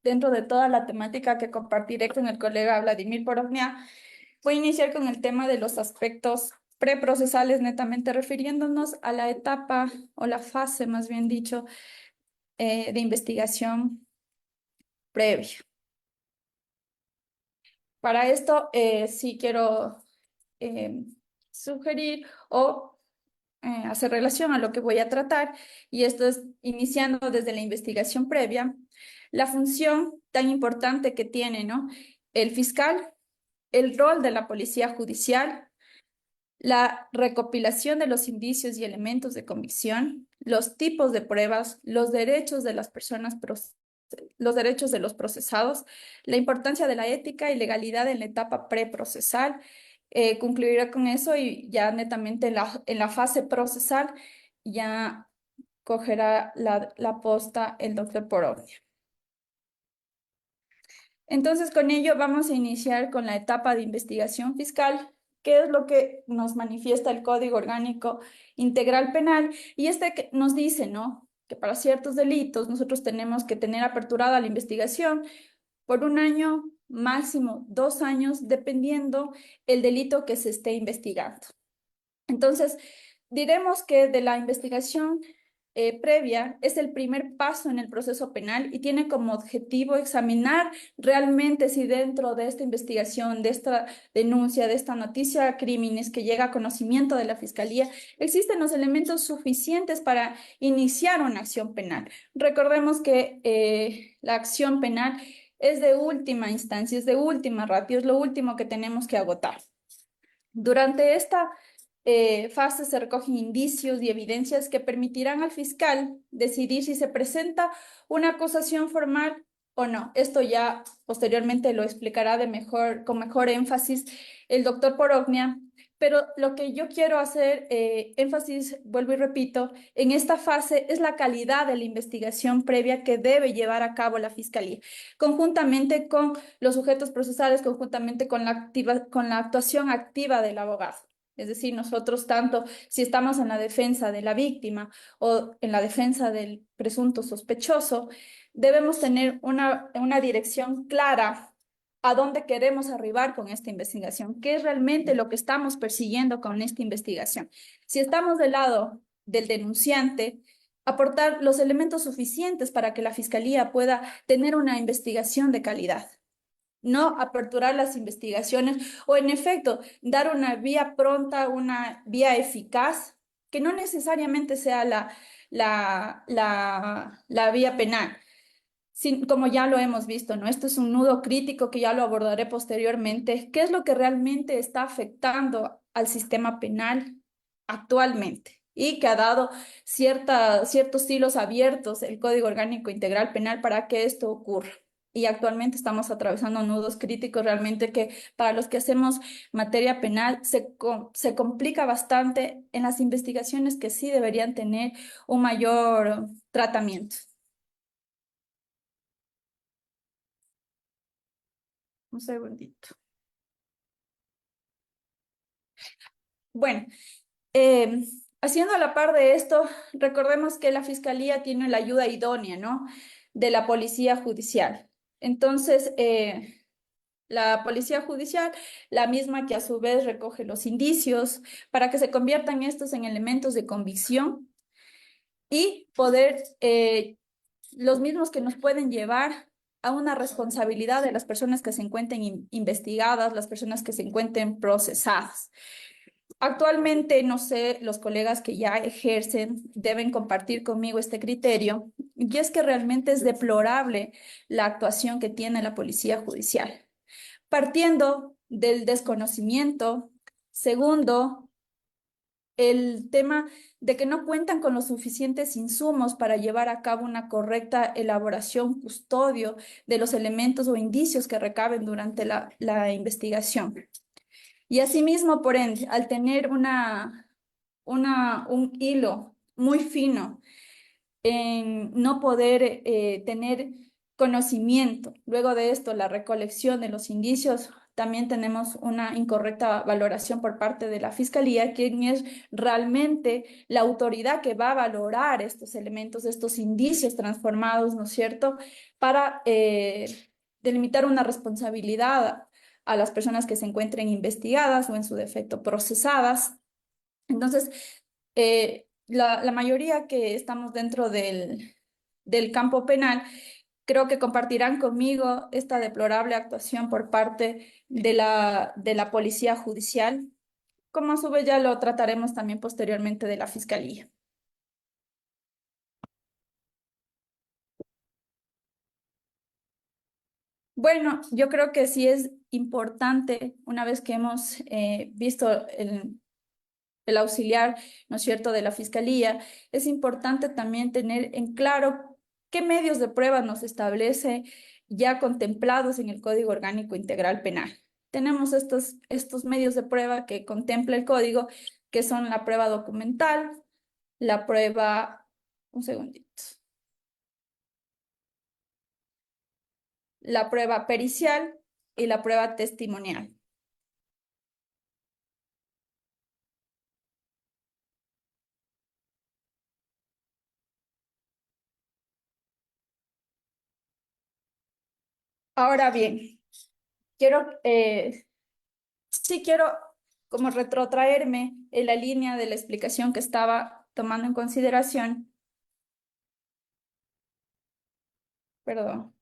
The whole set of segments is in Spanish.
dentro de toda la temática que compartiré con el colega Vladimir Porovnia, voy a iniciar con el tema de los aspectos preprocesales, netamente refiriéndonos a la etapa o la fase, más bien dicho, de investigación previa. Para esto, sí quiero eh, sugerir o hacer relación a lo que voy a tratar, y esto es iniciando desde la investigación previa, la función tan importante que tiene, ¿no? El fiscal, el rol de la policía judicial, la recopilación de los indicios y elementos de convicción, los tipos de pruebas, los derechos de las personas, los derechos de los procesados, la importancia de la ética y legalidad en la etapa preprocesal. Concluirá con eso y ya netamente en la fase procesal ya cogerá la posta el doctor Porovnia. Entonces, con ello vamos a iniciar con la etapa de investigación fiscal, que es lo que nos manifiesta el Código Orgánico Integral Penal. Y este que nos dice, ¿no? Que para ciertos delitos nosotros tenemos que tener aperturada la investigación por un año, máximo 2 años, dependiendo el delito que se esté investigando. Entonces, diremos que de la investigación previa es el primer paso en el proceso penal y tiene como objetivo examinar realmente si dentro de esta investigación, de esta denuncia, de esta noticia de crímenes que llega a conocimiento de la Fiscalía, existen los elementos suficientes para iniciar una acción penal. Recordemos que la acción penal es de última instancia, es de última ratio, es lo último que tenemos que agotar. Durante esta fase se recogen indicios y evidencias que permitirán al fiscal decidir si se presenta una acusación formal o no. Esto ya posteriormente lo explicará con mejor énfasis el doctor Porognia, pero lo que yo quiero hacer énfasis, vuelvo y repito, en esta fase es la calidad de la investigación previa que debe llevar a cabo la fiscalía, conjuntamente con los sujetos procesales, conjuntamente con con la actuación activa del abogado. Es decir, nosotros tanto si estamos en la defensa de la víctima o en la defensa del presunto sospechoso, debemos tener una dirección clara a dónde queremos arribar con esta investigación, qué es realmente lo que estamos persiguiendo con esta investigación. Si estamos del lado del denunciante, aportar los elementos suficientes para que la fiscalía pueda tener una investigación de calidad, no aperturar las investigaciones o en efecto dar una vía pronta, una vía eficaz, que no necesariamente sea la vía penal. Como ya lo hemos visto, ¿no? Esto es un nudo crítico que ya lo abordaré posteriormente. ¿Qué es lo que realmente está afectando al sistema penal actualmente? Y que ha dado ciertos hilos abiertos el Código Orgánico Integral Penal para que esto ocurra. Y actualmente estamos atravesando nudos críticos realmente que para los que hacemos materia penal se complica bastante en las investigaciones que sí deberían tener un mayor tratamiento. Un segundito. Bueno, eh, haciendo a la par de esto, recordemos que la Fiscalía tiene la ayuda idónea, ¿no? De la Policía Judicial. Entonces, la Policía Judicial, la misma que a su vez recoge los indicios para que se conviertan estos en elementos de convicción y poder, los mismos que nos pueden llevar a una responsabilidad de las personas que se encuentren investigadas, las personas que se encuentren procesadas. Actualmente, no sé, los colegas que ya ejercen deben compartir conmigo este criterio, y es que realmente es deplorable la actuación que tiene la policía judicial, partiendo del desconocimiento. Segundo, el tema de que no cuentan con los suficientes insumos para llevar a cabo una correcta elaboración, custodio de los elementos o indicios que recaben durante la investigación. Y asimismo, por ende, al tener un hilo muy fino en no poder tener conocimiento. Luego de esto, la recolección de los indicios. También tenemos una incorrecta valoración por parte de la Fiscalía, quien es realmente la autoridad que va a valorar estos elementos, estos indicios transformados, ¿no es cierto?, para delimitar una responsabilidad a las personas que se encuentren investigadas o en su defecto procesadas. Entonces, la mayoría que estamos dentro del campo penal, creo que compartirán conmigo esta deplorable actuación por parte de la Policía Judicial, como a su vez ya lo trataremos también posteriormente de la Fiscalía. Bueno, yo creo que sí es importante, una vez que hemos visto el auxiliar, ¿no es cierto?, de la Fiscalía, es importante también tener en claro qué medios de prueba nos establece ya contemplados en el Código Orgánico Integral Penal. Tenemos estos medios de prueba que contempla el código, que son la prueba documental, la prueba, un segundito, la prueba pericial y la prueba testimonial. Ahora bien, quiero sí quiero como retrotraerme en la línea de la explicación que estaba tomando en consideración, perdón,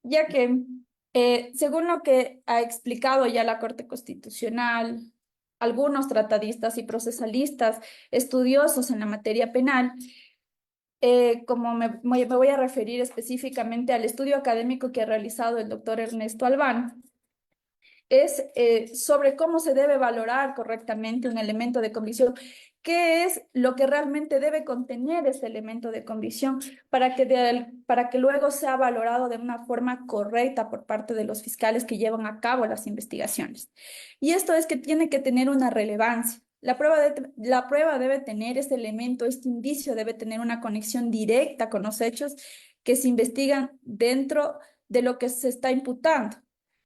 ya que según lo que ha explicado ya la Corte Constitucional, algunos tratadistas y procesalistas estudiosos en la materia penal, como me voy a referir específicamente al estudio académico que ha realizado el doctor Ernesto Albán, es sobre cómo se debe valorar correctamente un elemento de convicción, qué es lo que realmente debe contener ese elemento de convicción para que luego sea valorado de una forma correcta por parte de los fiscales que llevan a cabo las investigaciones. Y esto es que tiene que tener una relevancia. La prueba debe tener ese elemento, este indicio debe tener una conexión directa con los hechos que se investigan dentro de lo que se está imputando.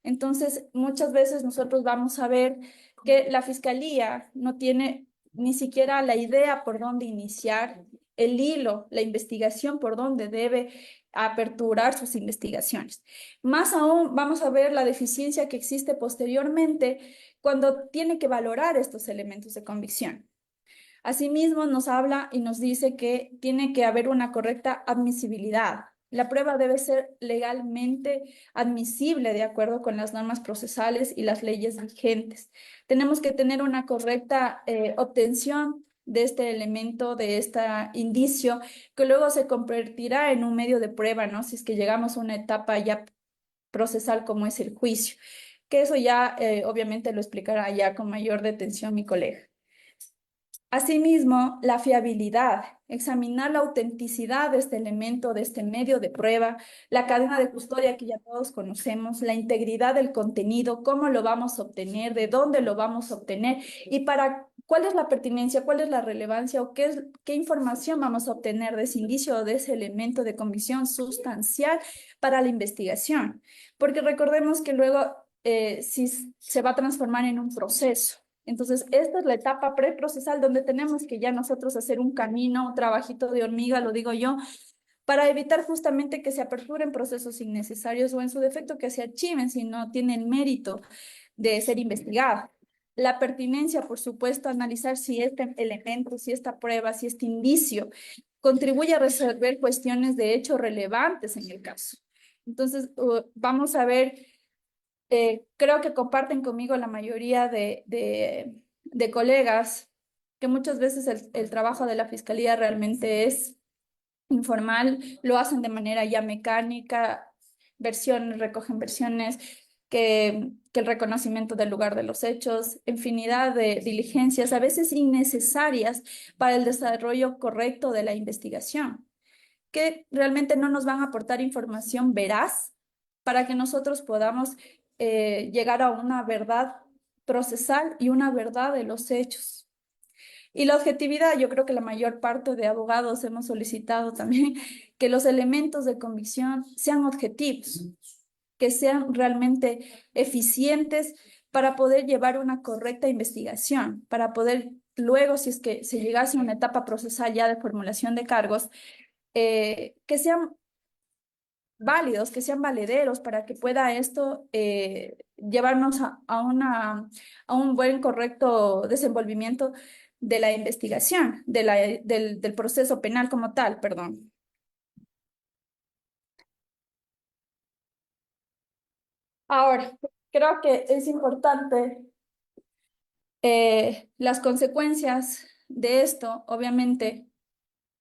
Entonces, muchas veces nosotros vamos a ver que la fiscalía no tiene ni siquiera la idea por dónde iniciar el hilo, la investigación, por dónde debe aperturar sus investigaciones. Más aún, vamos a ver la deficiencia que existe posteriormente cuando tiene que valorar estos elementos de convicción. Asimismo, nos habla y nos dice que tiene que haber una correcta admisibilidad. La prueba debe ser legalmente admisible de acuerdo con las normas procesales y las leyes vigentes. Tenemos que tener una correcta obtención de este elemento, de este indicio, que luego se convertirá en un medio de prueba, ¿no? Si es que llegamos a una etapa ya procesal como es el juicio, que eso ya obviamente lo explicará ya con mayor detención mi colega. Asimismo, la fiabilidad, examinar la autenticidad de este elemento, de este medio de prueba, la cadena de custodia que ya todos conocemos, la integridad del contenido, cómo lo vamos a obtener, de dónde lo vamos a obtener y para cuál es la pertinencia, cuál es la relevancia o qué información vamos a obtener de ese indicio o de ese elemento de convicción sustancial para la investigación. Porque recordemos que luego si se va a transformar en un proceso. Entonces, esta es la etapa preprocesal donde tenemos que ya nosotros hacer un camino, un trabajito de hormiga, lo digo yo, para evitar justamente que se aperturen procesos innecesarios o en su defecto que se archiven si no tienen mérito de ser investigado. La pertinencia, por supuesto, analizar si este elemento, si esta prueba, si este indicio contribuye a resolver cuestiones de hecho relevantes en el caso. Entonces, vamos a ver creo que comparten conmigo la mayoría de colegas que muchas veces el trabajo de la fiscalía realmente es informal, lo hacen de manera ya mecánica, versiones, recogen versiones, que el reconocimiento del lugar de los hechos, infinidad de diligencias, a veces innecesarias para el desarrollo correcto de la investigación, que realmente no nos van a aportar información veraz para que nosotros podamos llegar a una verdad procesal y una verdad de los hechos. Y la objetividad, yo creo que la mayor parte de abogados hemos solicitado también que los elementos de convicción sean objetivos, que sean realmente eficientes para poder llevar una correcta investigación, para poder luego, si es que se llegase a una etapa procesal ya de formulación de cargos, que sean válidos, que sean valederos para que pueda esto llevarnos a un buen, correcto desenvolvimiento de la investigación, del proceso penal como tal, perdón. Ahora, creo que es importante las consecuencias de esto, obviamente.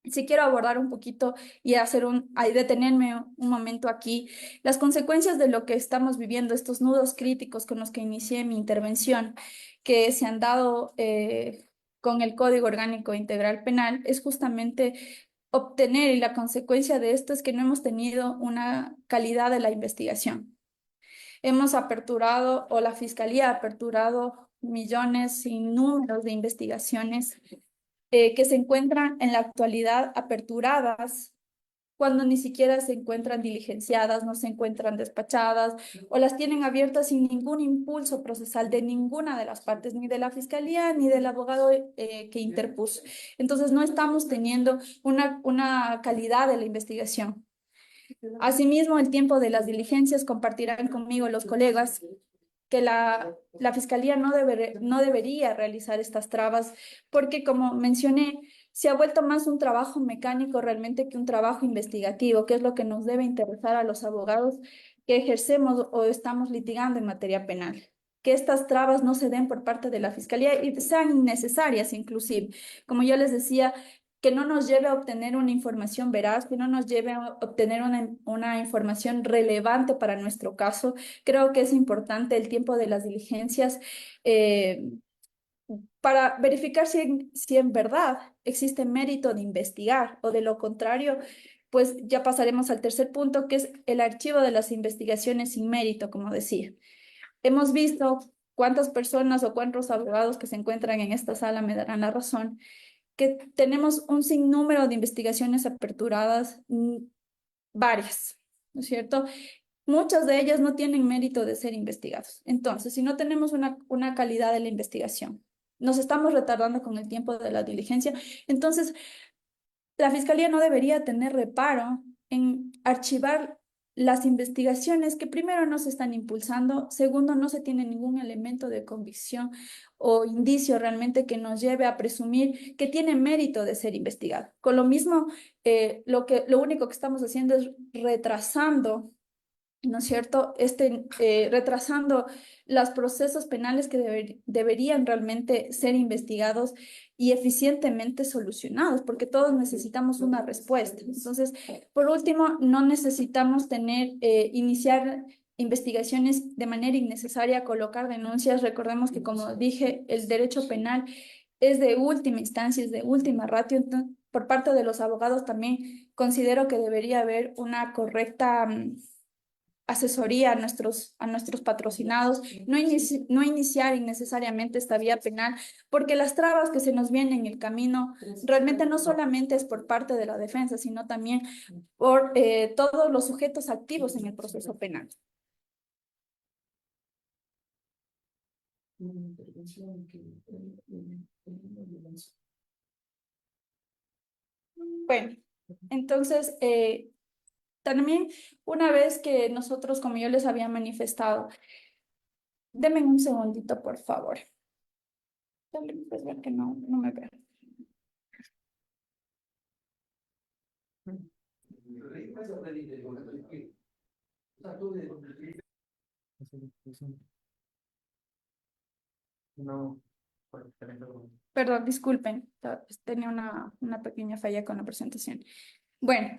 Si quiero abordar un poquito y ahí detenerme un momento aquí, las consecuencias de lo que estamos viviendo, estos nudos críticos con los que inicié mi intervención, que se han dado con el Código Orgánico Integral Penal, es justamente obtener, y la consecuencia de esto es que no hemos tenido una calidad de la investigación. Hemos aperturado, o la Fiscalía ha aperturado millones sin números de investigaciones que se encuentran en la actualidad aperturadas cuando ni siquiera se encuentran diligenciadas, no se encuentran despachadas o las tienen abiertas sin ningún impulso procesal de ninguna de las partes, ni de la fiscalía ni del abogado que interpuso. Entonces, no estamos teniendo una calidad de la investigación. Asimismo, el tiempo de las diligencias, compartirán conmigo los colegas que la Fiscalía no debería realizar estas trabas, porque como mencioné, se ha vuelto más un trabajo mecánico realmente que un trabajo investigativo, que es lo que nos debe interesar a los abogados que ejercemos o estamos litigando en materia penal. Que estas trabas no se den por parte de la Fiscalía y sean innecesarias inclusive. Como yo les decía, que no nos lleve a obtener una información veraz, que no nos lleve a obtener una información relevante para nuestro caso. Creo que es importante el tiempo de las diligencias eh, para verificar si en verdad existe mérito de investigar o de lo contrario, pues ya pasaremos al tercer punto, que es el archivo de las investigaciones sin mérito, como decía. Hemos visto cuántas personas o cuántos abogados que se encuentran en esta sala me darán la razón que tenemos un sinnúmero de investigaciones aperturadas, varias, ¿no es cierto? Muchas de ellas no tienen mérito de ser investigados. Entonces, si no tenemos una calidad de la investigación, nos estamos retardando con el tiempo de la diligencia, entonces la Fiscalía no debería tener reparo en archivar las investigaciones que primero no se están impulsando, segundo no se tiene ningún elemento de convicción o indicio realmente que nos lleve a presumir que tiene mérito de ser investigado. Con lo mismo, lo único que estamos haciendo es retrasando, ¿no es cierto? Retrasando los procesos penales que deberían realmente ser investigados y eficientemente solucionados, porque todos necesitamos una respuesta. Entonces, por último, no necesitamos iniciar investigaciones de manera innecesaria, colocar denuncias. Recordemos que, como dije, el derecho penal es de última instancia, es de última ratio. Entonces, por parte de los abogados también considero que debería haber una correcta asesoría a nuestros patrocinados, no iniciar innecesariamente esta vía penal, porque las trabas que se nos vienen en el camino realmente no solamente es por parte de la defensa, sino también por todos los sujetos activos en el proceso penal. Bueno, entonces, también una vez que nosotros, como yo les había manifestado, denme un segundito, por favor. Pues ver que no me veo. Perdón, disculpen, pues, tenía una pequeña falla con la presentación. Bueno,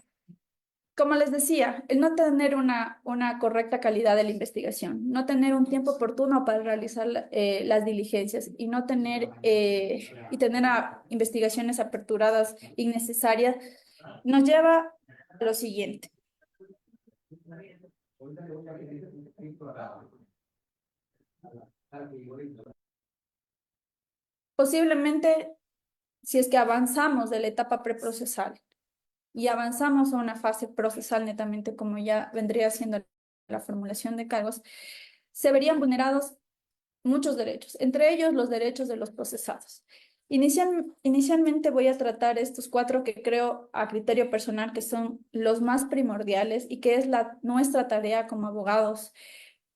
como les decía, el no tener una correcta calidad de la investigación, no tener un tiempo oportuno para realizar las diligencias y no tener investigaciones aperturadas innecesarias, nos lleva a lo siguiente. Posiblemente si es que avanzamos de la etapa preprocesal y avanzamos a una fase procesal netamente, como ya vendría siendo la formulación de cargos, se verían vulnerados muchos derechos, entre ellos los derechos de los procesados. Inicialmente voy a tratar estos cuatro que creo a criterio personal que son los más primordiales y que es nuestra tarea como abogados,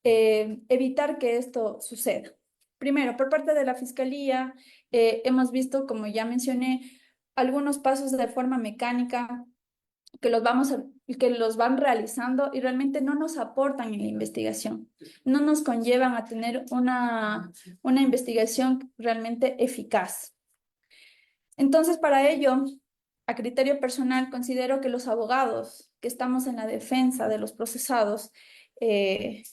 evitar que esto suceda. Primero, por parte de la Fiscalía, hemos visto, como ya mencioné, algunos pasos de forma mecánica que los van realizando y realmente no nos aportan en la investigación, no nos conllevan a tener una investigación realmente eficaz. Entonces, para ello, a criterio personal, considero que los abogados que estamos en la defensa de los procesados,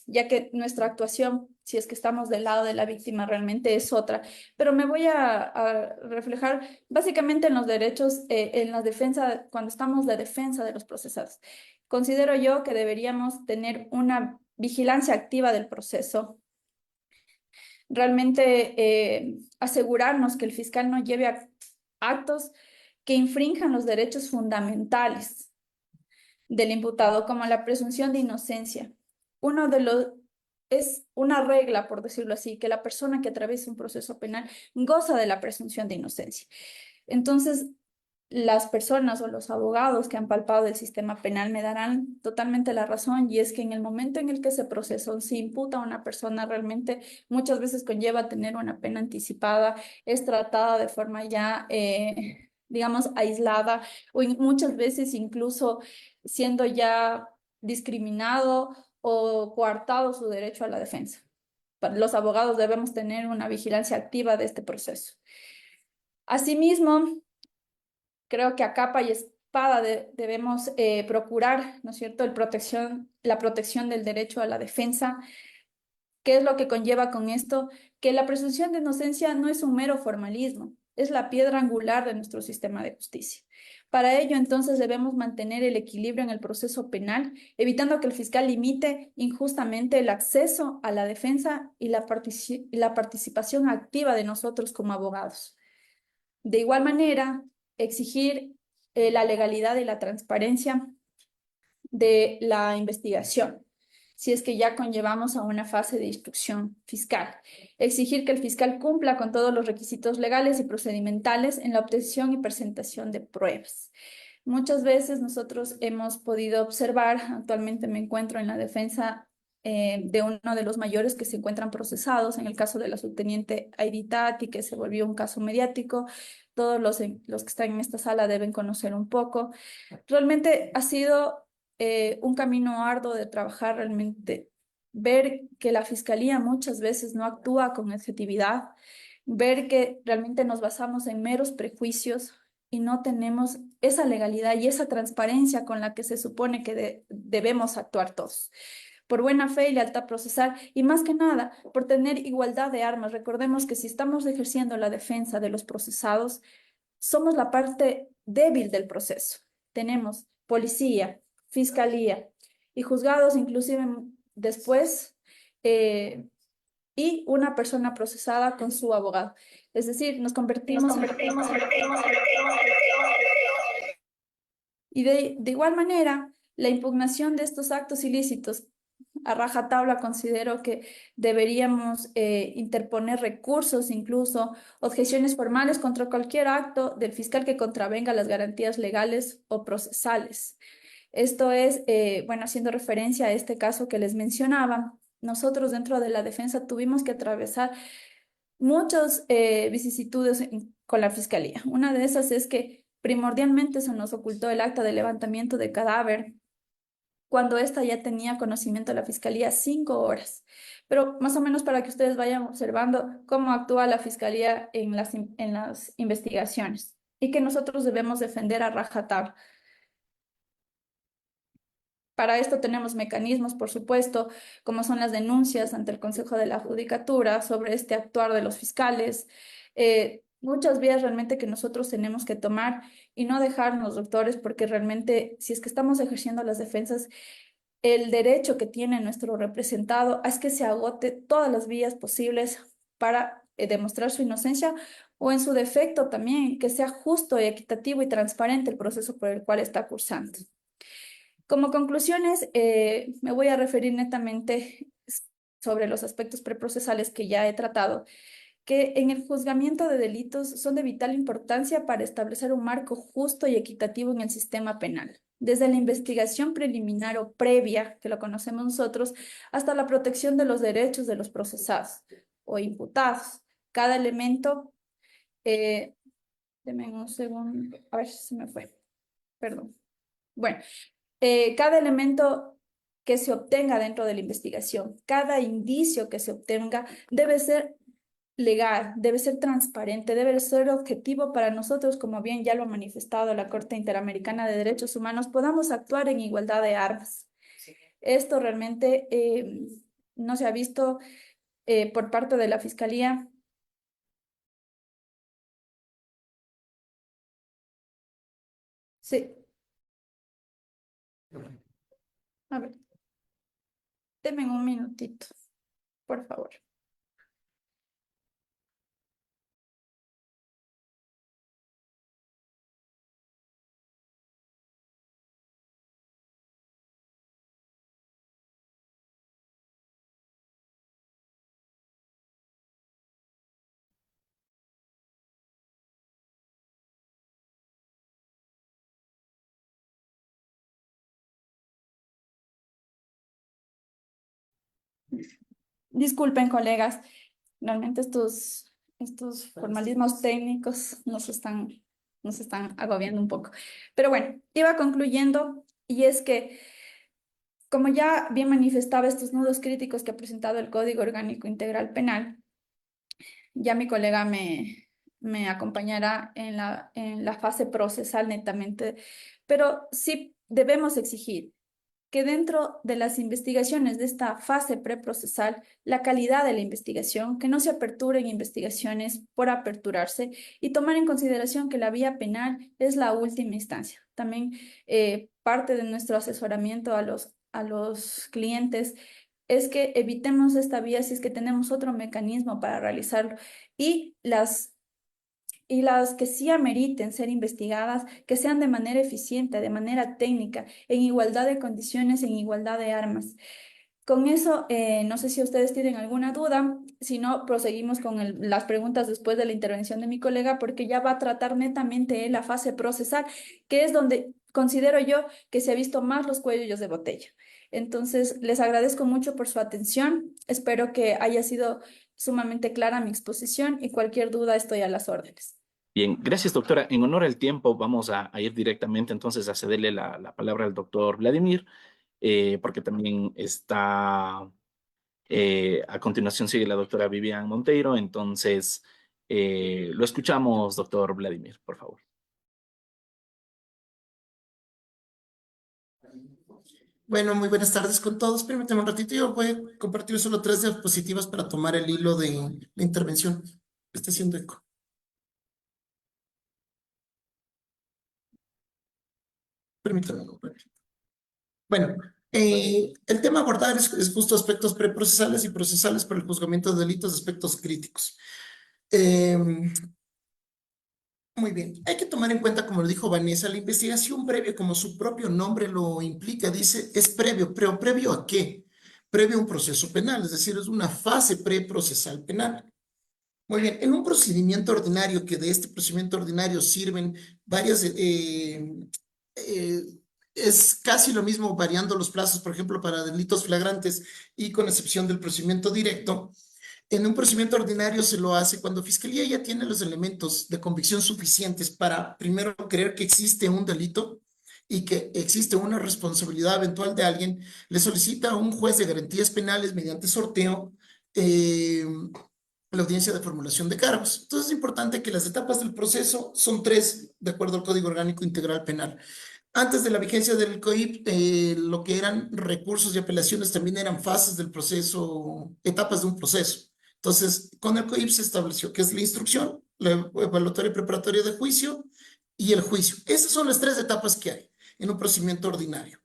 ya que nuestra actuación, si es que estamos del lado de la víctima, realmente es otra, pero me voy a reflejar básicamente en los derechos, en la defensa, cuando estamos de defensa de los procesados. Considero yo que deberíamos tener una vigilancia activa del proceso, realmente asegurarnos que el fiscal no lleve a actos que infrinjan los derechos fundamentales del imputado, como la presunción de inocencia. Uno de los Es una regla, por decirlo así, que la persona que atraviesa un proceso penal goza de la presunción de inocencia. Entonces, las personas o los abogados que han palpado el sistema penal me darán totalmente la razón, y es que en el momento en el que se procesa, se imputa a una persona, realmente muchas veces conlleva tener una pena anticipada, es tratada de forma ya, digamos, aislada, o muchas veces incluso siendo ya discriminado o coartado su derecho a la defensa. Los abogados debemos tener una vigilancia activa de este proceso. Asimismo, creo que a capa y espada debemos procurar, ¿no es cierto?, la protección del derecho a la defensa. ¿Qué es lo que conlleva con esto? Que la presunción de inocencia no es un mero formalismo, es la piedra angular de nuestro sistema de justicia. Para ello, entonces, debemos mantener el equilibrio en el proceso penal, evitando que el fiscal limite injustamente el acceso a la defensa y la participación activa de nosotros como abogados. De igual manera, exigir la legalidad y la transparencia de la investigación, si es que ya conllevamos a una fase de instrucción fiscal. Exigir que el fiscal cumpla con todos los requisitos legales y procedimentales en la obtención y presentación de pruebas. Muchas veces nosotros hemos podido observar, actualmente me encuentro en la defensa de uno de los mayores que se encuentran procesados, en el caso de la subteniente Aiditati, que se volvió un caso mediático. Todos los que están en esta sala deben conocer un poco. Realmente ha sido un camino arduo de trabajar, realmente ver que la fiscalía muchas veces no actúa con objetividad, ver que realmente nos basamos en meros prejuicios y no tenemos esa legalidad y esa transparencia con la que se supone que debemos actuar todos. Por buena fe y lealtad procesal, y más que nada, por tener igualdad de armas. Recordemos que si estamos ejerciendo la defensa de los procesados, somos la parte débil del proceso. Tenemos policía, fiscalía y juzgados, inclusive después, eh, y una persona procesada con su abogado. Es decir, nos convertimos en... Y de igual manera, la impugnación de estos actos ilícitos, a rajatabla considero que deberíamos interponer recursos, incluso objeciones formales contra cualquier acto del fiscal que contravenga las garantías legales o procesales. Esto es, bueno, haciendo referencia a este caso que les mencionaba, nosotros dentro de la defensa tuvimos que atravesar muchas vicisitudes con la fiscalía. Una de esas es que primordialmente se nos ocultó el acta de levantamiento de cadáver cuando ésta ya tenía conocimiento de la fiscalía 5 horas. Pero más o menos para que ustedes vayan observando cómo actúa la fiscalía en las investigaciones y que nosotros debemos defender a rajatabla. Para esto tenemos mecanismos, por supuesto, como son las denuncias ante el Consejo de la Judicatura sobre este actuar de los fiscales. Muchas vías realmente que nosotros tenemos que tomar y no dejarnos, doctores, porque realmente si es que estamos ejerciendo las defensas, el derecho que tiene nuestro representado es que se agote todas las vías posibles para demostrar su inocencia o en su defecto también que sea justo, equitativo y transparente el proceso por el cual está cursando. Como conclusiones, me voy a referir netamente sobre los aspectos preprocesales que ya he tratado, que en el juzgamiento de delitos son de vital importancia para establecer un marco justo y equitativo en el sistema penal, desde la investigación preliminar o previa, que lo conocemos nosotros, hasta la protección de los derechos de los procesados o imputados. Cada elemento, eh, denme un segundo, a ver si se me fue, perdón. Bueno, cada elemento que se obtenga dentro de la investigación, cada indicio que se obtenga debe ser legal, debe ser transparente, debe ser objetivo para nosotros, como bien ya lo ha manifestado la Corte Interamericana de Derechos Humanos, podamos actuar en igualdad de armas. Esto realmente no se ha visto por parte de la Fiscalía. Sí, a ver, denme un minutito, por favor. Disculpen, colegas, realmente estos formalismos técnicos nos están agobiando un poco. Pero bueno, iba concluyendo y es que, como ya bien manifestaba estos nudos críticos que ha presentado el Código Orgánico Integral Penal, ya mi colega me acompañará en la fase procesal netamente, pero sí debemos exigir que dentro de las investigaciones de esta fase preprocesal, la calidad de la investigación, que no se aperturen investigaciones por aperturarse y tomar en consideración que la vía penal es la última instancia. También parte de nuestro asesoramiento a los clientes es que evitemos esta vía si es que tenemos otro mecanismo para realizarlo y las que sí ameriten ser investigadas, que sean de manera eficiente, de manera técnica, en igualdad de condiciones, en igualdad de armas. Con eso, no sé si ustedes tienen alguna duda, si no, proseguimos con las preguntas después de la intervención de mi colega, porque ya va a tratar netamente la fase procesal, que es donde considero yo que se ha visto más los cuellos de botella. Entonces, les agradezco mucho por su atención. Espero que haya sido sumamente clara mi exposición y cualquier duda estoy a las órdenes. Bien, gracias, doctora. En honor al tiempo, vamos a ir directamente entonces a cederle la palabra al doctor Vladimir, porque también está, a continuación sigue la doctora Vivian Monteiro. Entonces, lo escuchamos, doctor Vladimir, por favor. Bueno, muy buenas tardes con todos. Permítanme un ratito, yo voy a compartir solo 3 diapositivas para tomar el hilo de la intervención. Está haciendo eco. Permítanme. Bueno, el tema a abordar es justo aspectos preprocesales y procesales para el juzgamiento de delitos, aspectos críticos. Muy bien, hay que tomar en cuenta, como lo dijo Vanessa, la investigación previa, como su propio nombre lo implica, dice, es previo, pero ¿previo a qué? Previo a un proceso penal, es decir, es una fase preprocesal penal. Muy bien, en un procedimiento ordinario, que de este procedimiento ordinario sirven varias, es casi lo mismo variando los plazos, por ejemplo, para delitos flagrantes y con excepción del procedimiento directo. En un procedimiento ordinario se lo hace cuando Fiscalía ya tiene los elementos de convicción suficientes para primero creer que existe un delito y que existe una responsabilidad eventual de alguien, le solicita a un juez de garantías penales mediante sorteo la audiencia de formulación de cargos. Entonces es importante que las etapas del proceso son 3, de acuerdo al Código Orgánico Integral Penal. Antes de la vigencia del COIP, lo que eran recursos y apelaciones también eran fases del proceso, etapas de un proceso. Entonces, con el COIP se estableció que es la instrucción, la evaluatoria y preparatoria de juicio y el juicio. Esas son las 3 etapas que hay en un procedimiento ordinario.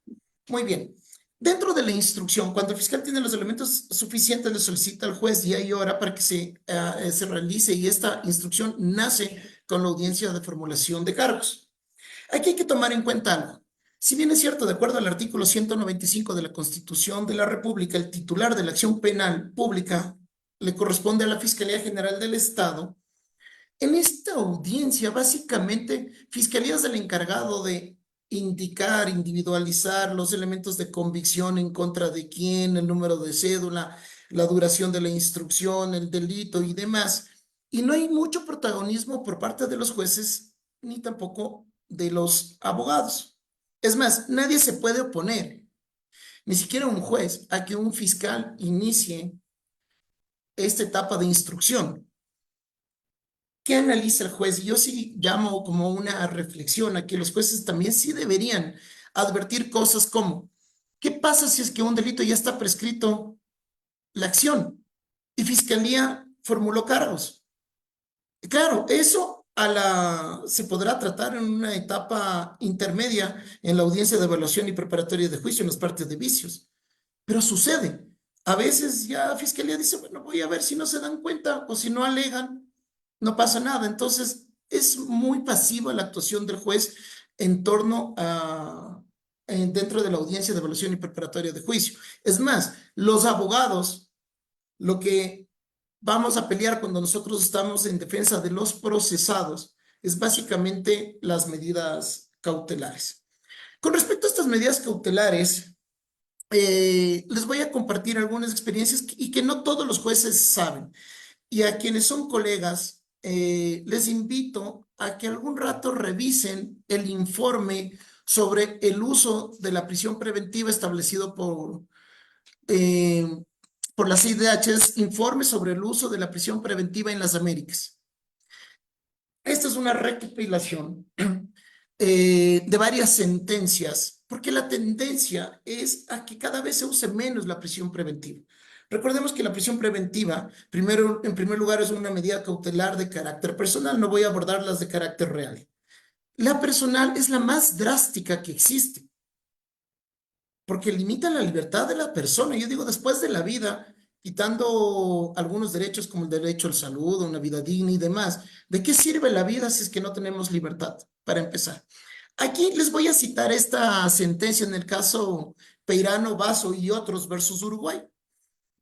Muy bien. Dentro de la instrucción, cuando el fiscal tiene los elementos suficientes, le solicita al juez día y hora para que se realice, y esta instrucción nace con la audiencia de formulación de cargos. Aquí hay que tomar en cuenta algo. Si bien es cierto, de acuerdo al artículo 195 de la Constitución de la República, el titular de la acción penal pública le corresponde a la Fiscalía General del Estado. En esta audiencia, básicamente, Fiscalía es el encargado de indicar, individualizar los elementos de convicción en contra de quién, el número de cédula, la duración de la instrucción, el delito y demás. Y no hay mucho protagonismo por parte de los jueces ni tampoco de los abogados. Es más, nadie se puede oponer, ni siquiera un juez, a que un fiscal inicie esta etapa de instrucción. ¿Qué analiza el juez? Yo sí llamo como una reflexión a que los jueces también sí deberían advertir cosas como, ¿qué pasa si es que un delito ya está prescrito la acción y Fiscalía formuló cargos? Claro, eso se podrá tratar en una etapa intermedia en la audiencia de evaluación y preparatoria de juicio en las partes de vicios, pero sucede. A veces ya Fiscalía dice, bueno, voy a ver si no se dan cuenta o si no alegan, no pasa nada. Entonces, es muy pasiva la actuación del juez en torno dentro de la audiencia de evaluación y preparatoria de juicio. Es más, los abogados, lo que vamos a pelear cuando nosotros estamos en defensa de los procesados es básicamente las medidas cautelares. Con respecto a estas medidas cautelares, les voy a compartir algunas experiencias y que no todos los jueces saben. Y a quienes son colegas, les invito a que algún rato revisen el informe sobre el uso de la prisión preventiva establecido por la CIDH, informe sobre el uso de la prisión preventiva en las Américas. Esta es una recopilación de varias sentencias, porque la tendencia es a que cada vez se use menos la prisión preventiva. Recordemos que la prisión preventiva, en primer lugar, es una medida cautelar de carácter personal. No voy a abordar las de carácter real. La personal es la más drástica que existe, porque limita la libertad de la persona. Yo digo, después de la vida, quitando algunos derechos como el derecho al salud, a una vida digna y demás, ¿de qué sirve la vida si es que no tenemos libertad? Para empezar. Aquí les voy a citar esta sentencia en el caso Peirano, Basso y otros versus Uruguay.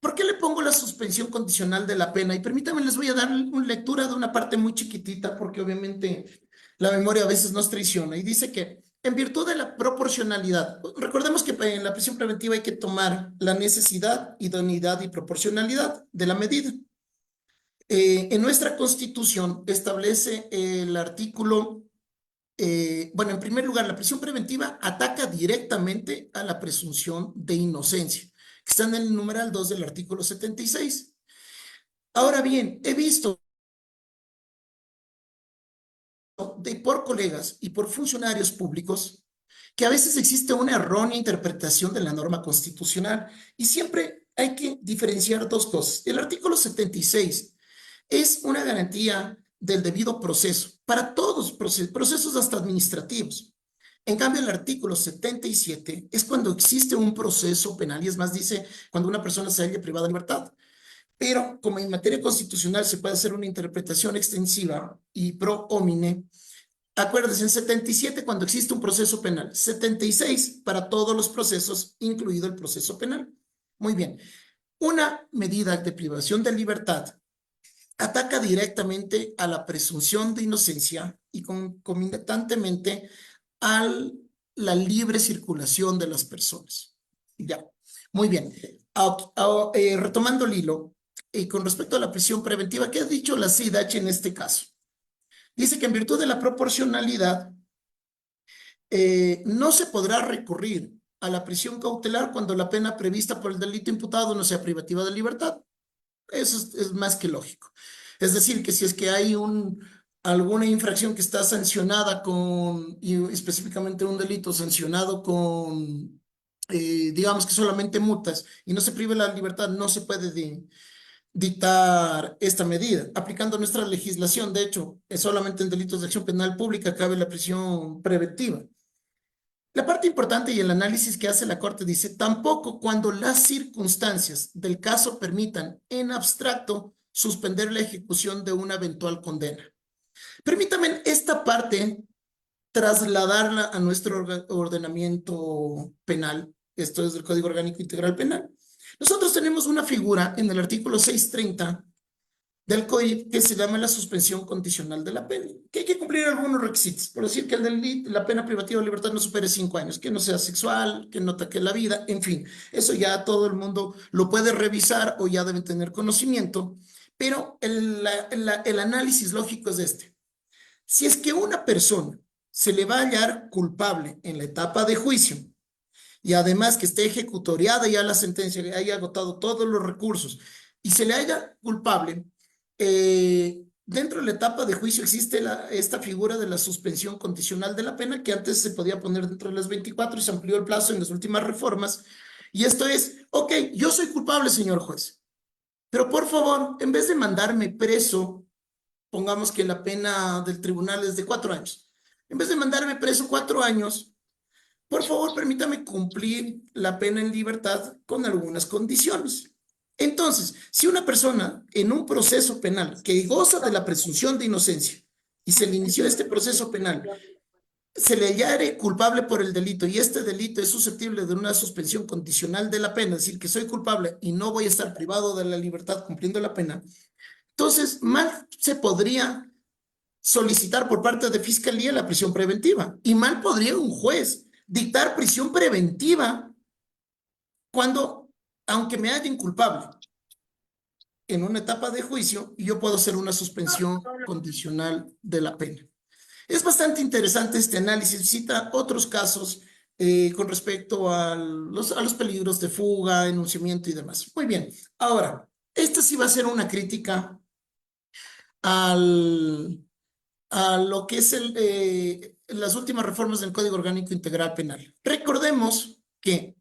¿Por qué le pongo la suspensión condicional de la pena? Y permítanme, les voy a dar una lectura de una parte muy chiquitita, porque obviamente la memoria a veces nos traiciona. Y dice que en virtud de la proporcionalidad, recordemos que en la prisión preventiva hay que tomar la necesidad, idoneidad y proporcionalidad de la medida. En nuestra Constitución establece el artículo, bueno, en primer lugar, la prisión preventiva ataca directamente a la presunción de inocencia, que está en el numeral 2 del artículo 76. Ahora bien, he visto por colegas y por funcionarios públicos que a veces existe una errónea interpretación de la norma constitucional, y siempre hay que diferenciar dos cosas. El artículo 76 es una garantía del debido proceso para todos, procesos hasta administrativos. En cambio, el artículo 77 es cuando existe un proceso penal, y es más, dice cuando una persona se halla privada de libertad. Pero como en materia constitucional se puede hacer una interpretación extensiva y pro homine, acuérdense, en 77 cuando existe un proceso penal, 76 para todos los procesos, incluido el proceso penal. Muy bien. Una medida de privación de libertad ataca directamente a la presunción de inocencia y concomitantemente a la libre circulación de las personas. Ya, muy bien. Retomando el hilo, con respecto a la prisión preventiva, ¿qué ha dicho la CIDH en este caso? Dice que en virtud de la proporcionalidad, no se podrá recurrir a la prisión cautelar cuando la pena prevista por el delito imputado no sea privativa de libertad. Eso es más que lógico. Es decir, que si es que hay alguna infracción que está sancionada y específicamente un delito sancionado con, digamos que solamente multas y no se prive la libertad, no se puede dictar esta medida. Aplicando nuestra legislación, de hecho, es solamente en delitos de acción penal pública cabe la prisión preventiva. La parte importante y el análisis que hace la Corte dice, tampoco cuando las circunstancias del caso permitan en abstracto suspender la ejecución de una eventual condena. Permítame esta parte trasladarla a nuestro ordenamiento penal. Esto es del Código Orgánico Integral Penal. Nosotros tenemos una figura en el artículo 630 del COIP que se llama la suspensión condicional de la pena, que hay que cumplir algunos requisitos, por decir que la pena privativa de libertad no supere 5 años, que no sea sexual, que no ataque la vida, en fin, eso ya todo el mundo lo puede revisar o ya deben tener conocimiento, pero el análisis lógico es este. Si es que una persona se le va a hallar culpable en la etapa de juicio y además que esté ejecutoriada ya la sentencia, que haya agotado todos los recursos y se le haya culpable, dentro de la etapa de juicio existe esta figura de la suspensión condicional de la pena que antes se podía poner dentro de las 24 y se amplió el plazo en las últimas reformas. Y esto es, ok, yo soy culpable, señor juez, pero por favor, en vez de mandarme preso, pongamos que la pena del tribunal es de 4 años. En vez de mandarme preso 4 años, por favor, permítame cumplir la pena en libertad con algunas condiciones. Entonces, si una persona en un proceso penal que goza de la presunción de inocencia y se le inició este proceso penal, se le hallare culpable por el delito y este delito es susceptible de una suspensión condicional de la pena, es decir, que soy culpable y no voy a estar privado de la libertad cumpliendo la pena, entonces mal se podría solicitar por parte de Fiscalía la prisión preventiva y mal podría un juez dictar prisión preventiva cuando, aunque me hallen culpable en una etapa de juicio, yo puedo hacer una suspensión condicional de la pena. Es bastante interesante este análisis, cita otros casos con respecto a los peligros de fuga, enunciamiento y demás. Muy bien, ahora, esta sí va a ser una crítica a lo que es las últimas reformas del Código Orgánico Integral Penal. Recordemos que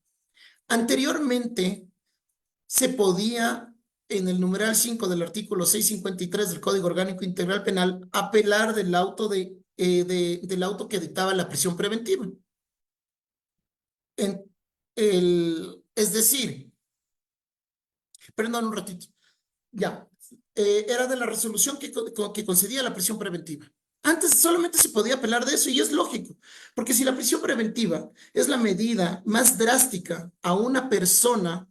anteriormente se podía, en el numeral 5 del artículo 653 del Código Orgánico Integral Penal, apelar del auto del auto que dictaba la prisión preventiva. Es decir, perdón un ratito, ya, era de la resolución que concedía la prisión preventiva. Antes solamente se podía apelar de eso y es lógico, porque si la prisión preventiva es la medida más drástica a una persona,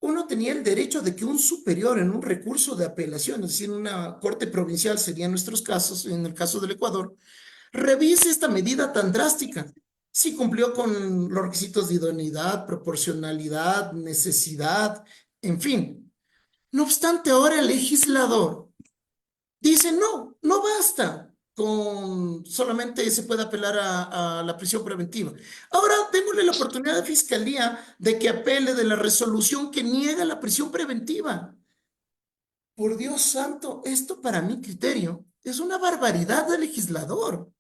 uno tenía el derecho de que un superior en un recurso de apelación, es decir, una corte provincial sería en nuestros casos, en el caso del Ecuador, revise esta medida tan drástica, si cumplió con los requisitos de idoneidad, proporcionalidad, necesidad, en fin. No obstante, ahora el legislador dice, no, no basta con solamente se puede apelar a la prisión preventiva. Ahora démosle la oportunidad a Fiscalía de que apele de la resolución que niega la prisión preventiva. Por Dios santo, esto para mi criterio es una barbaridad del legislador.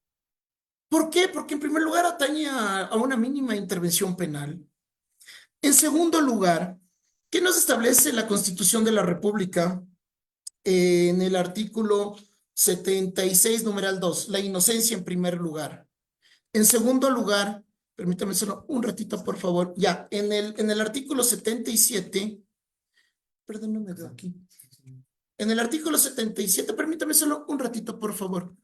¿Por qué? Porque en primer lugar atañe a una mínima intervención penal. En segundo lugar, ¿qué nos establece la Constitución de la República en el artículo 76, numeral 2? La inocencia en primer lugar. En segundo lugar, permítame solo un ratito, por favor. Ya, en el artículo 77, perdón, no me veo aquí. En el artículo 77, permítame solo un ratito, por favor.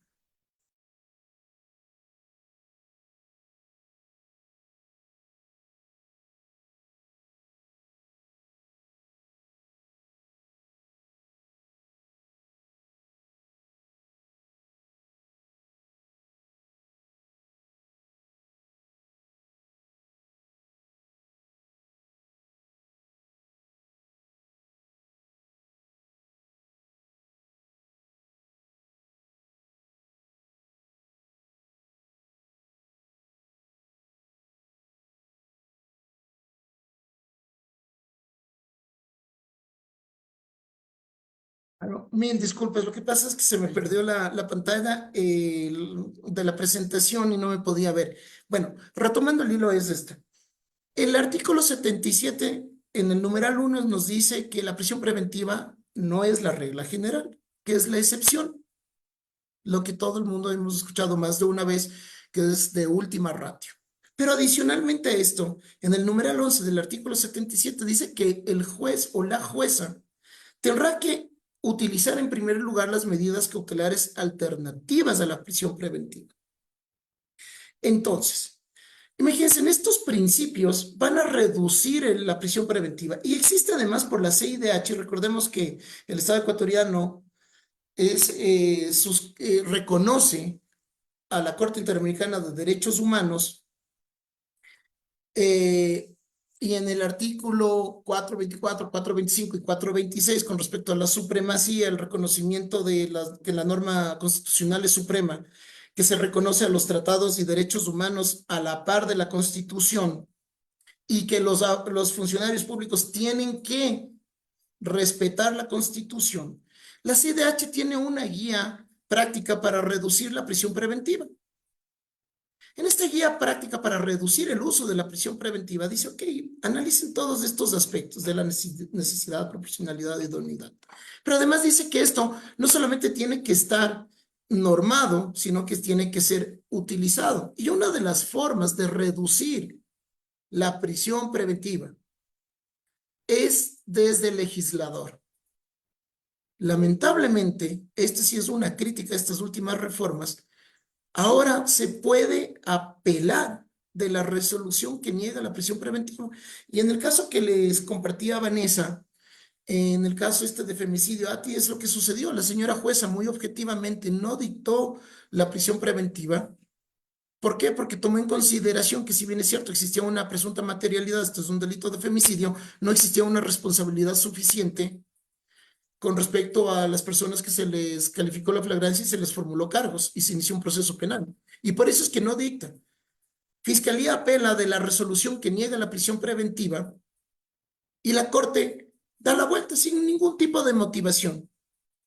Mil disculpas, lo que pasa es que se me perdió la pantalla de la presentación y no me podía ver. Bueno, retomando el hilo es este. El artículo 77 en el numeral 1 nos dice que la prisión preventiva no es la regla general, que es la excepción. Lo que todo el mundo hemos escuchado más de una vez, que es de última ratio. Pero adicionalmente a esto, en el numeral 11 del artículo 77 dice que el juez o la jueza tendrá que utilizar en primer lugar las medidas cautelares alternativas a la prisión preventiva. Entonces, imagínense, en estos principios van a reducir la prisión preventiva. Y existe además por la CIDH, recordemos que el Estado ecuatoriano reconoce a la Corte Interamericana de Derechos Humanos y en el artículo 424, 425 y 426 con respecto a la supremacía, el reconocimiento de que la norma constitucional es suprema, que se reconoce a los tratados y derechos humanos a la par de la Constitución y que los funcionarios públicos tienen que respetar la Constitución. La CIDH tiene una guía práctica para reducir la prisión preventiva. En esta guía práctica para reducir el uso de la prisión preventiva dice, ok, analicen todos estos aspectos de la necesidad, proporcionalidad y idoneidad. Pero además dice que esto no solamente tiene que estar normado, sino que tiene que ser utilizado. Y una de las formas de reducir la prisión preventiva es desde el legislador. Lamentablemente, esta sí es una crítica a estas últimas reformas. Ahora se puede apelar de la resolución que niega la prisión preventiva. Y en el caso que les compartía Vanessa, en el caso de femicidio, a ti es lo que sucedió. La señora jueza muy objetivamente no dictó la prisión preventiva. ¿Por qué? Porque tomó en consideración que si bien es cierto, existía una presunta materialidad, esto es un delito de femicidio, no existía una responsabilidad suficiente con respecto a las personas que se les calificó la flagrancia y se les formuló cargos y se inició un proceso penal. Y por eso es que no dicta. Fiscalía apela de la resolución que niega la prisión preventiva y la Corte da la vuelta sin ningún tipo de motivación.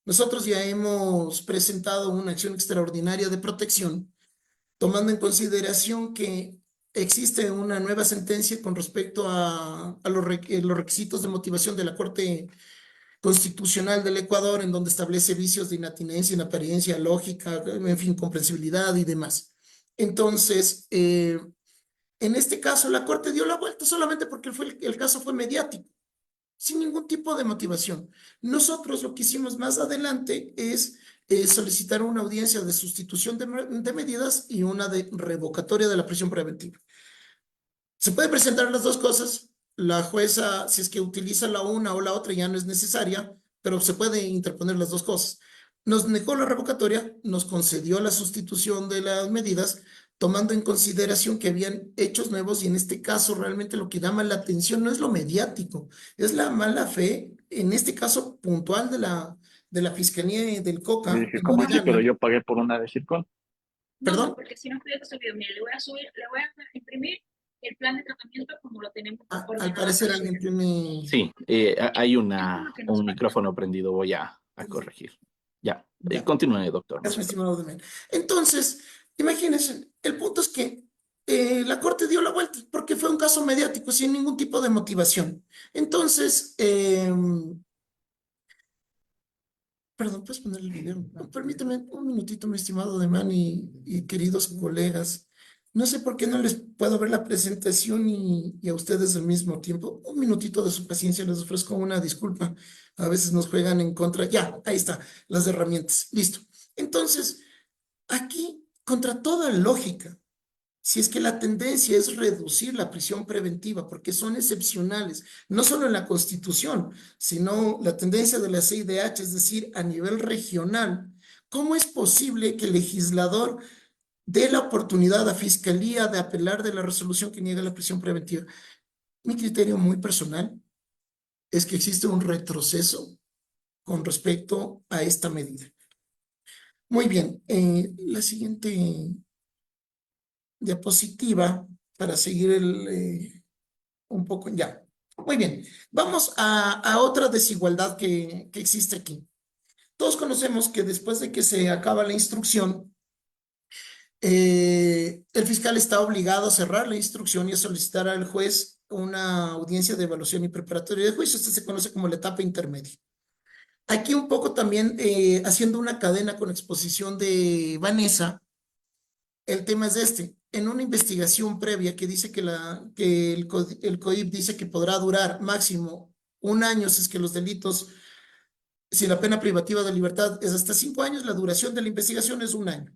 Nosotros ya hemos presentado una acción extraordinaria de protección, tomando en consideración que existe una nueva sentencia con respecto a los requisitos de motivación de la Corte Constitucional del Ecuador, en donde establece vicios de inatenencia, inaparencia, lógica, en fin, comprensibilidad y demás. Entonces, en este caso, la Corte dio la vuelta solamente porque el caso fue mediático, sin ningún tipo de motivación. Nosotros lo que hicimos más adelante es solicitar una audiencia de sustitución de medidas y una de revocatoria de la prisión preventiva. Se puede presentar las dos cosas. La jueza, si es que utiliza la una o la otra, ya no es necesaria, pero se puede interponer las dos cosas. Nos negó la revocatoria, nos concedió la sustitución de las medidas, tomando en consideración que habían hechos nuevos y en este caso realmente lo que llama la atención no es lo mediático, es la mala fe, en este caso puntual de la Fiscalía del COCA. Le dije, ¿cómo así? Pero yo pagué por una de Circon. ¿Perdón? No, porque si no estoy subido, mire, le voy a imprimir el plan de tratamiento como lo tenemos. Al parecer alguien tiene... Sí, hay un falta. micrófono prendido, voy a corregir. Ya, continúe, doctor. Gracias, mi estimado Demian. Entonces, imagínense, el punto es que la Corte dio la vuelta porque fue un caso mediático sin ningún tipo de motivación. Entonces, perdón, ¿puedes poner el video? Permíteme un minutito, mi estimado Demian y queridos colegas. No sé por qué no les puedo ver la presentación y a ustedes al mismo tiempo. Un minutito de su paciencia, les ofrezco una disculpa. A veces nos juegan en contra. Ya, ahí está, las herramientas. Listo. Entonces, aquí, contra toda lógica, si es que la tendencia es reducir la prisión preventiva, porque son excepcionales, no solo en la Constitución, sino la tendencia de la CIDH, es decir, a nivel regional, ¿cómo es posible que el legislador dé la oportunidad a Fiscalía de apelar de la resolución que niega la prisión preventiva? Mi criterio muy personal es que existe un retroceso con respecto a esta medida. Muy bien, la siguiente diapositiva para seguir un poco ya. Muy bien, vamos a otra desigualdad que existe aquí. Todos conocemos que después de que se acaba la instrucción, el fiscal está obligado a cerrar la instrucción y a solicitar al juez una audiencia de evaluación y preparatoria de juicio. Esto se conoce como la etapa intermedia. Aquí un poco también haciendo una cadena con exposición de Vanessa, El tema es este. En una investigación previa que dice que el COIP dice que podrá durar máximo 1 año si es que los delitos, si la pena privativa de libertad es hasta 5 años, la duración de la investigación es 1 año.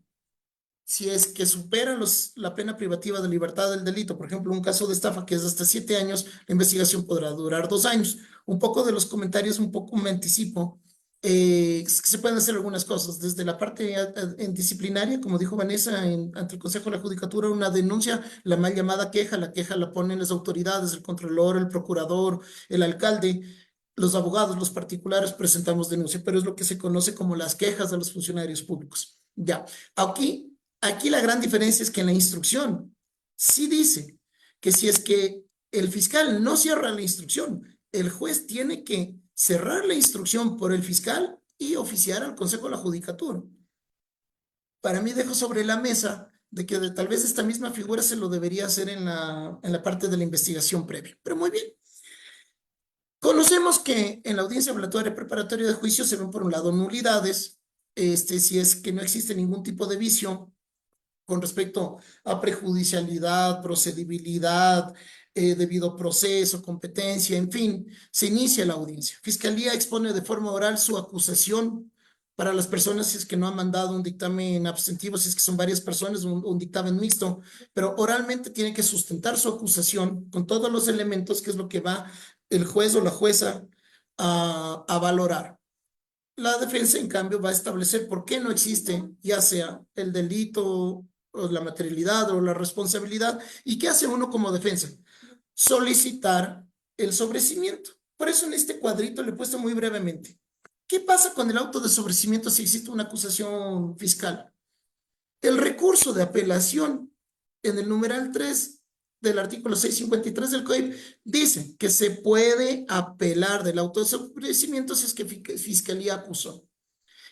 Si es que supera la pena privativa de libertad del delito, por ejemplo, un caso de estafa que es hasta 7 años, la investigación podrá durar 2 años. Un poco de los comentarios, un poco me anticipo. Se pueden hacer algunas cosas, desde la parte en disciplinaria, como dijo Vanessa, ante el Consejo de la Judicatura, una denuncia, la mal llamada queja, la queja la ponen las autoridades, el contralor, el procurador, el alcalde, los abogados, los particulares presentamos denuncia, pero es lo que se conoce como las quejas de los funcionarios públicos. Ya, aquí la gran diferencia es que en la instrucción sí dice que si es que el fiscal no cierra la instrucción, el juez tiene que cerrar la instrucción por el fiscal y oficiar al Consejo de la Judicatura. Para mí dejo sobre la mesa de que tal vez esta misma figura se lo debería hacer en la parte de la investigación previa. Pero muy bien. Conocemos que en la audiencia evaluatoria preparatoria de juicio se ven por un lado nulidades, si es que no existe ningún tipo de vicio con respecto a prejudicialidad, procedibilidad, debido proceso, competencia, en fin, se inicia la audiencia. Fiscalía expone de forma oral su acusación para las personas si es que no han mandado un dictamen abstentivo, si es que son varias personas, un dictamen mixto, pero oralmente tiene que sustentar su acusación con todos los elementos, que es lo que va el juez o la jueza a valorar. La defensa, en cambio, va a establecer por qué no existe, ya sea el delito o la materialidad o la responsabilidad. ¿Y qué hace uno como defensa? Solicitar el sobrecimiento. Por eso en este cuadrito le he puesto muy brevemente. ¿Qué pasa con el auto de sobrecimiento si existe una acusación fiscal? El recurso de apelación en el numeral 3 del artículo 653 del COIP dice que se puede apelar del auto de sobrecimiento si es que Fiscalía acusó.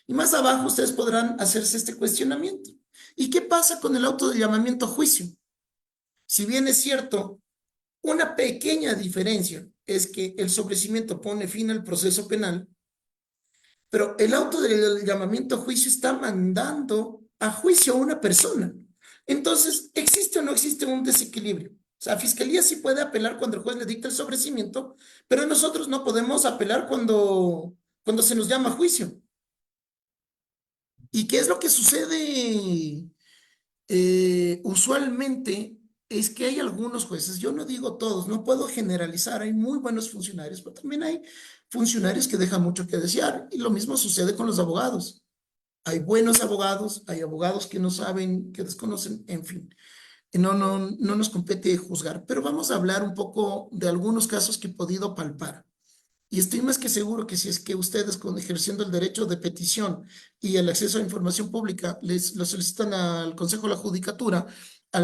Y más abajo ustedes podrán hacerse este cuestionamiento. ¿Y qué pasa con el auto de llamamiento a juicio? Si bien es cierto, una pequeña diferencia es que el sobrecimiento pone fin al proceso penal, pero el auto de llamamiento a juicio está mandando a juicio a una persona. Entonces, ¿existe o no existe un desequilibrio? O sea, Fiscalía sí puede apelar cuando el juez le dicta el sobrecimiento, pero nosotros no podemos apelar cuando se nos llama a juicio. ¿Y qué es lo que sucede usualmente? Es que hay algunos jueces, yo no digo todos, no puedo generalizar, hay muy buenos funcionarios, pero también hay funcionarios que dejan mucho que desear, y lo mismo sucede con los abogados. Hay buenos abogados, hay abogados que no saben, que desconocen, en fin. No nos compete juzgar, pero vamos a hablar un poco de algunos casos que he podido palpar. Y estoy más que seguro que si es que ustedes, ejerciendo el derecho de petición y el acceso a información pública, lo solicitan al Consejo de la Judicatura, a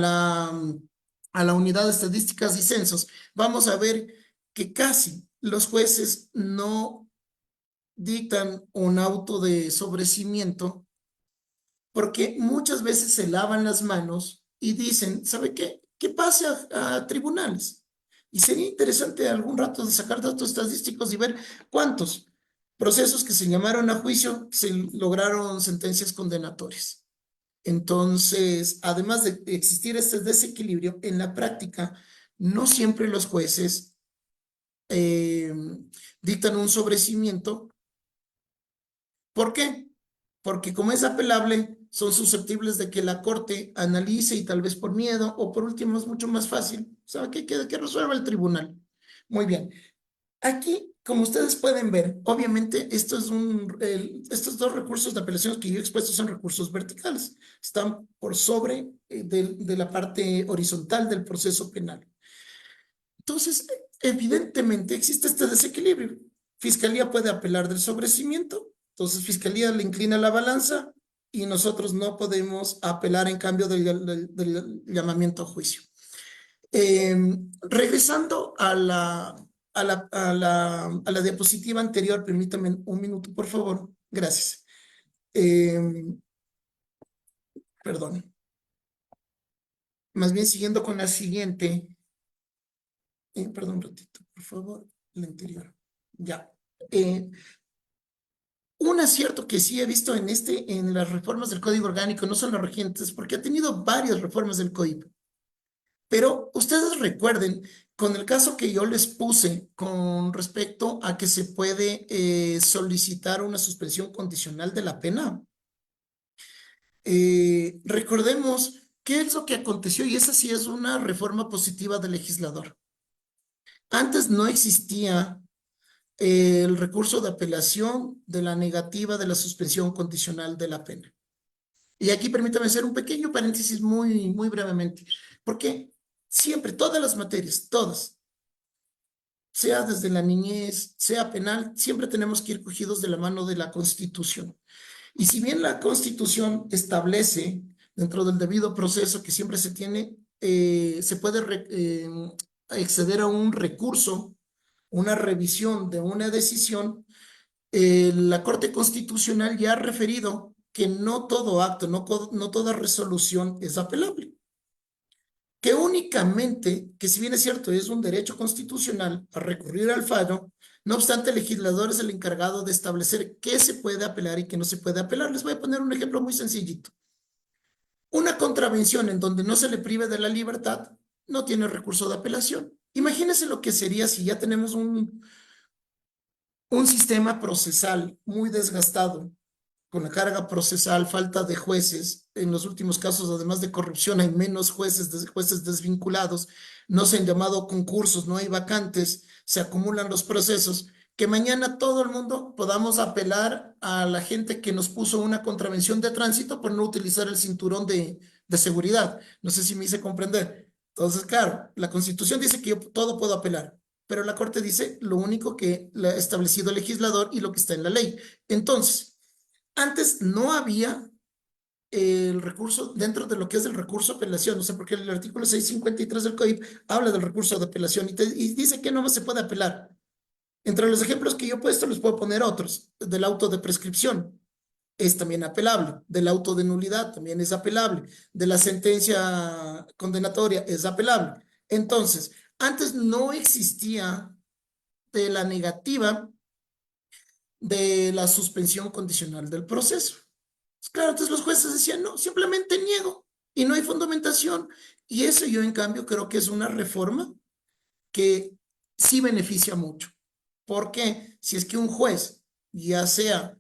la Unidad de Estadísticas y Censos, vamos a ver que casi los jueces no dictan un auto de sobrecimiento porque muchas veces se lavan las manos y dicen, ¿sabe qué? Que pase a tribunales. Y sería interesante algún rato de sacar datos estadísticos y ver cuántos procesos que se llamaron a juicio se lograron sentencias condenatorias. Entonces, además de existir este desequilibrio, en la práctica, no siempre los jueces dictan un sobrecimiento. ¿Por qué? Porque como es apelable, son susceptibles de que la corte analice y tal vez por miedo, o por último es mucho más fácil, ¿sabe qué? Que resuelva el tribunal. Muy bien. Aquí, como ustedes pueden ver, obviamente estos dos recursos de apelación que yo he expuesto son recursos verticales. Están por sobre de la parte horizontal del proceso penal. Entonces, evidentemente existe este desequilibrio. Fiscalía puede apelar del sobrecimiento, entonces Fiscalía le inclina la balanza y nosotros no podemos apelar en cambio del llamamiento a juicio. Regresando a la diapositiva anterior, permítame un minuto, por favor. Gracias. Perdón. Más bien siguiendo con la siguiente. Perdón un ratito, por favor. La anterior. Ya. Un acierto que sí he visto en las reformas del Código Orgánico, no son las recientes, porque ha tenido varias reformas del Código. Pero ustedes recuerden, con el caso que yo les puse con respecto a que se puede solicitar una suspensión condicional de la pena, recordemos qué es lo que aconteció, y esa sí es una reforma positiva del legislador. Antes no existía el recurso de apelación de la negativa de la suspensión condicional de la pena. Y aquí permítame hacer un pequeño paréntesis muy brevemente, porque siempre, todas las materias, todas, sea desde la niñez, sea penal, siempre tenemos que ir cogidos de la mano de la Constitución. Y si bien la Constitución establece, dentro del debido proceso que siempre se tiene, se puede acceder a un recurso, una revisión de una decisión, la Corte Constitucional ya ha referido que no todo acto, no toda resolución es apelable. Que únicamente, que si bien es cierto, es un derecho constitucional a recurrir al fallo, no obstante, el legislador es el encargado de establecer qué se puede apelar y qué no se puede apelar. Les voy a poner un ejemplo muy sencillito. Una contravención en donde no se le prive de la libertad no tiene recurso de apelación. Imagínense lo que sería si ya tenemos un sistema procesal muy desgastado, con la carga procesal, falta de jueces. En los últimos casos, además de corrupción, hay menos jueces desvinculados, no se han llamado concursos, no hay vacantes, se acumulan los procesos, que mañana todo el mundo podamos apelar a la gente que nos puso una contravención de tránsito por no utilizar el cinturón de seguridad. No sé si me hice comprender. Entonces, claro, la Constitución dice que yo todo puedo apelar, pero la Corte dice lo único que ha establecido el legislador y lo que está en la ley. Entonces, antes no había el recurso dentro de lo que es el recurso de apelación, no sé por qué el artículo 653 del COIP habla del recurso de apelación y dice que no más se puede apelar. Entre los ejemplos que yo he puesto les puedo poner otros. Del auto de prescripción es también apelable, del auto de nulidad también es apelable, de la sentencia condenatoria es apelable. Entonces, antes no existía de la negativa de la suspensión condicional del proceso. Claro, entonces los jueces decían, no, simplemente niego y no hay fundamentación. Y eso yo, en cambio, creo que es una reforma que sí beneficia mucho. Porque si es que un juez, ya sea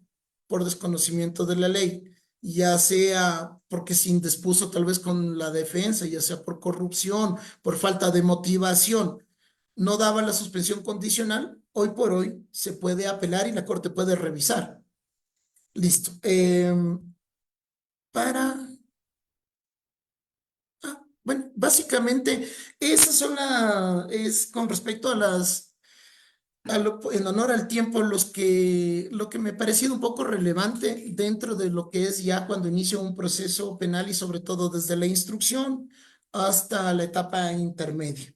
por desconocimiento de la ley, ya sea porque se indispuso tal vez con la defensa, ya sea por corrupción, por falta de motivación, no daba la suspensión condicional, hoy por hoy se puede apelar y la Corte puede revisar. Listo. Bueno, básicamente, esas son es con respecto a en honor al tiempo, lo que me ha parecido un poco relevante dentro de lo que es ya cuando inicia un proceso penal y sobre todo desde la instrucción hasta la etapa intermedia.